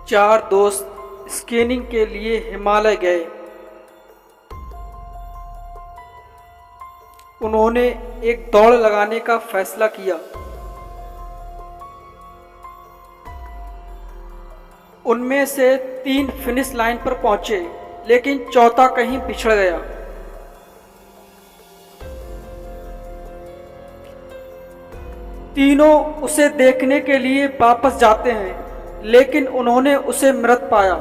चार दोस्त स्कीइंग के लिए हिमालय गए। उन्होंने एक दौड़ लगाने का फैसला किया। उनमें से तीन फिनिश लाइन पर पहुंचे, लेकिन चौथा कहीं पिछड़ गया। तीनों उसे देखने के लिए वापस जाते हैं, लेकिन उन्होंने उसे मृत पाया।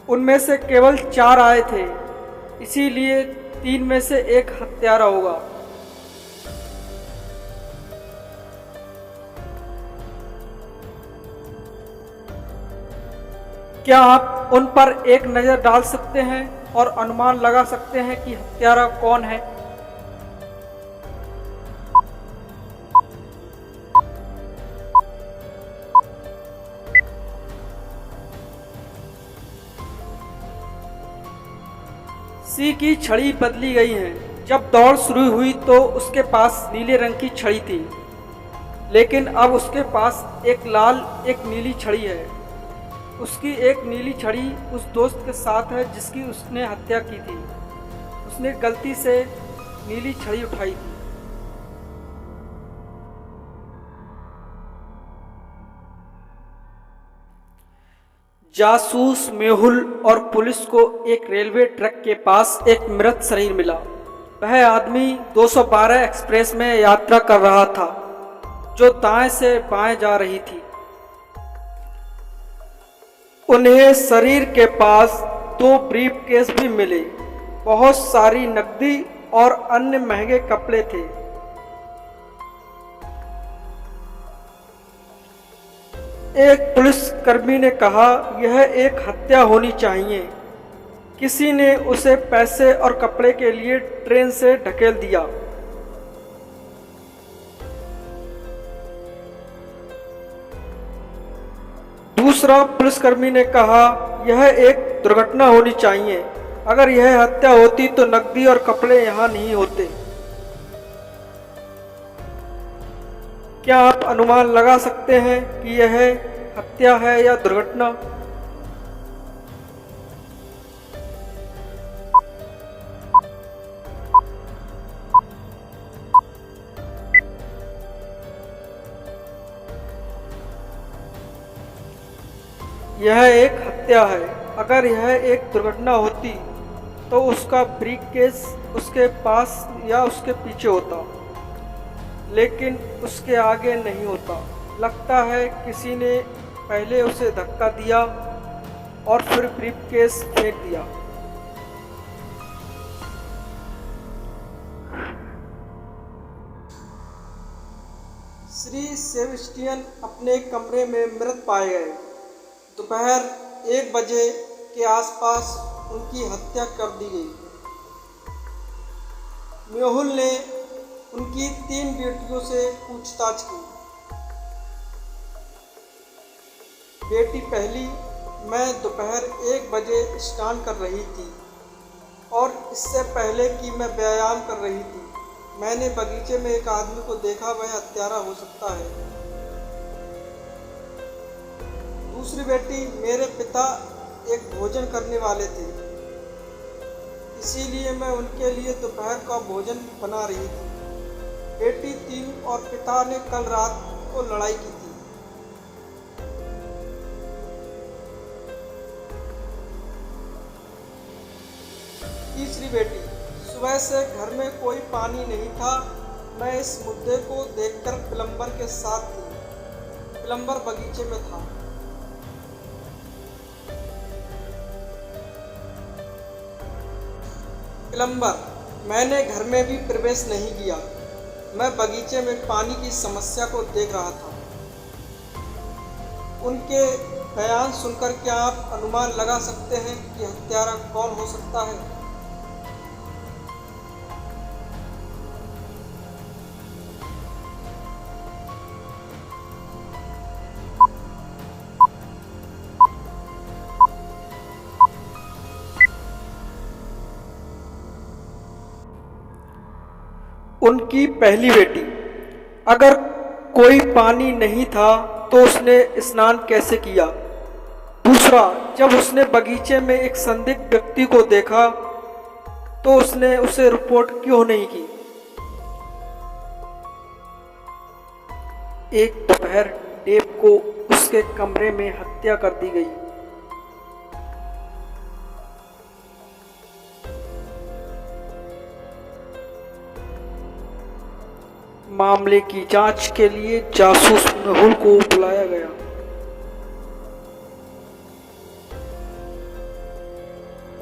उनमें से केवल चार आए थे, इसीलिए तीन में से एक हत्यारा होगा। क्या आप उन पर एक नज़र डाल सकते हैं और अनुमान लगा सकते हैं कि हत्यारा कौन है? सी की छड़ी बदली गई है। जब दौड़ शुरू हुई तो उसके पास नीले रंग की छड़ी थी, लेकिन अब उसके पास एक लाल एक नीली छड़ी है। उसकी एक नीली छड़ी उस दोस्त के साथ है जिसकी उसने हत्या की थी। उसने गलती से नीली छड़ी उठाई थी। जासूस मेहुल और पुलिस को एक रेलवे ट्रैक के पास एक मृत शरीर मिला। वह आदमी 212 एक्सप्रेस में यात्रा कर रहा था, जो दाएं से बाएं जा रही थी। उन्हें शरीर के पास दो ब्रीफकेस भी मिले। बहुत सारी नकदी और अन्य महंगे कपड़े थे। एक पुलिसकर्मी ने कहा, यह एक हत्या होनी चाहिए। किसी ने उसे पैसे और कपड़े के लिए ट्रेन से ढकेल दिया। दूसरा पुलिसकर्मी ने कहा, यह एक दुर्घटना होनी चाहिए। अगर यह हत्या होती तो नकदी और कपड़े यहाँ नहीं होते। क्या आप अनुमान लगा सकते हैं कि यह हत्या है या दुर्घटना? यह एक हत्या है। अगर यह एक दुर्घटना होती तो उसका ब्रीफकेस उसके पास या उसके पीछे होता, लेकिन उसके आगे नहीं होता। लगता है किसी ने पहले उसे धक्का दिया और फिर ब्रीफकेस फेंक दिया। श्री सेबेस्टियन अपने कमरे में मृत पाए गए। दोपहर 1 बजे के आसपास उनकी हत्या कर दी गई। मेहुल ने उनकी 3 बेटियों से पूछताछ की। बेटी पहली, मैं दोपहर 1 बजे स्नान कर रही थी और इससे पहले कि मैं व्यायाम कर रही थी, मैंने बगीचे में एक आदमी को देखा। वह हत्यारा हो सकता है। दूसरी बेटी, मेरे पिता एक भोजन करने वाले थे, इसीलिए मैं उनके लिए दोपहर का भोजन बना रही थी। बेटी 3 और पिता ने कल रात को लड़ाई की थी। तीसरी बेटी, सुबह से घर में कोई पानी नहीं था। मैं इस मुद्दे को देखकर प्लम्बर के साथ थी। प्लम्बर बगीचे में था। प्लम्बर, मैंने घर में भी प्रवेश नहीं किया। मैं बगीचे में पानी की समस्या को देख रहा था। उनके बयान सुनकर क्या आप अनुमान लगा सकते हैं कि हत्यारा कौन हो सकता है? उनकी पहली बेटी। अगर कोई पानी नहीं था तो उसने स्नान कैसे किया? दूसरा, जब उसने बगीचे में एक संदिग्ध व्यक्ति को देखा तो उसने उसे रिपोर्ट क्यों नहीं की? एक दोपहर डेव को उसके कमरे में हत्या कर दी गई। मामले की जांच के लिए जासूस मेहुल को बुलाया गया।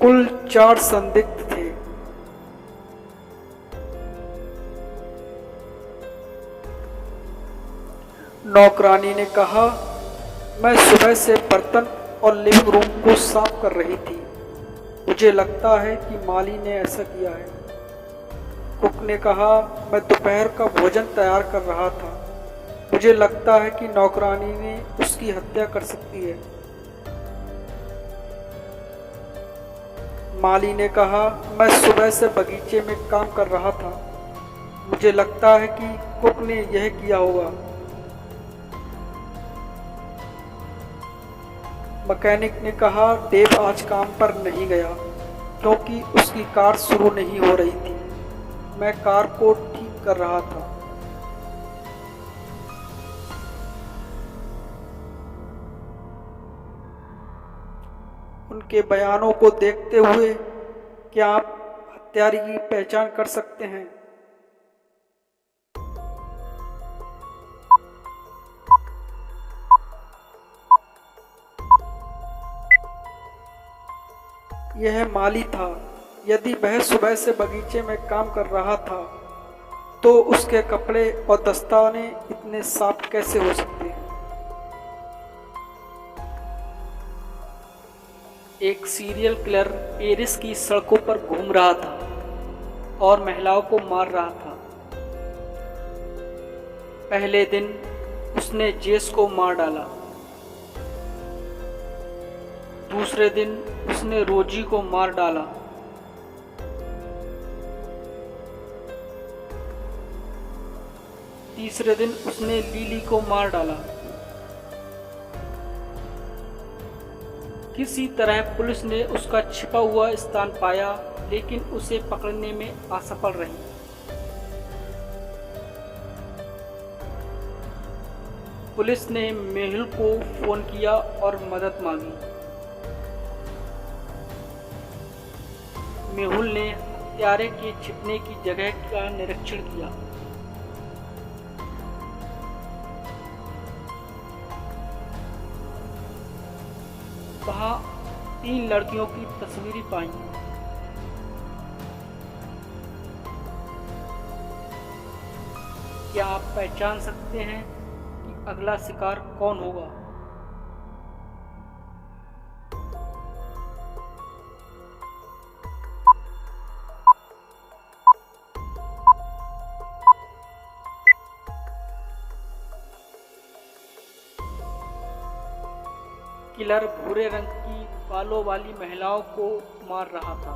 कुल 4 संदिग्ध थे। नौकरानी ने कहा, मैं सुबह से बर्तन और लिविंग रूम को साफ कर रही थी। मुझे लगता है कि माली ने ऐसा किया है। कुक ने कहा, मैं दोपहर का भोजन तैयार कर रहा था। मुझे लगता है कि नौकरानी ने उसकी हत्या कर सकती है। माली ने कहा, मैं सुबह से बगीचे में काम कर रहा था। मुझे लगता है कि कुक ने यह किया होगा। मैकेनिक ने कहा, डेव आज काम पर नहीं गया क्योंकि उसकी कार शुरू नहीं हो रही थी। मैं कार को ठीक कर रहा था। उनके बयानों को देखते हुए क्या आप हत्यारे की पहचान कर सकते हैं? यह माली था। यदि वह सुबह से बगीचे में काम कर रहा था तो उसके कपड़े और दस्ताने इतने साफ कैसे हो सकते हैं? एक सीरियल किलर पेरिस की सड़कों पर घूम रहा था और महिलाओं को मार रहा था। पहले दिन उसने जेस को मार डाला। दूसरे दिन उसने रोजी को मार डाला। तीसरे दिन उसने लीली को मार डाला। किसी तरह पुलिस ने उसका छिपा हुआ स्थान पाया, लेकिन उसे पकड़ने में असफल रही। पुलिस ने मेहुल को फोन किया और मदद मांगी। मेहुल ने हत्यारे के छिपने की जगह का निरीक्षण किया। वहां 3 लड़कियों की तस्वीरें पाई। क्या आप पहचान सकते हैं कि अगला शिकार कौन होगा? किलर भूरे रंग की बालों वाली महिलाओं को मार रहा था।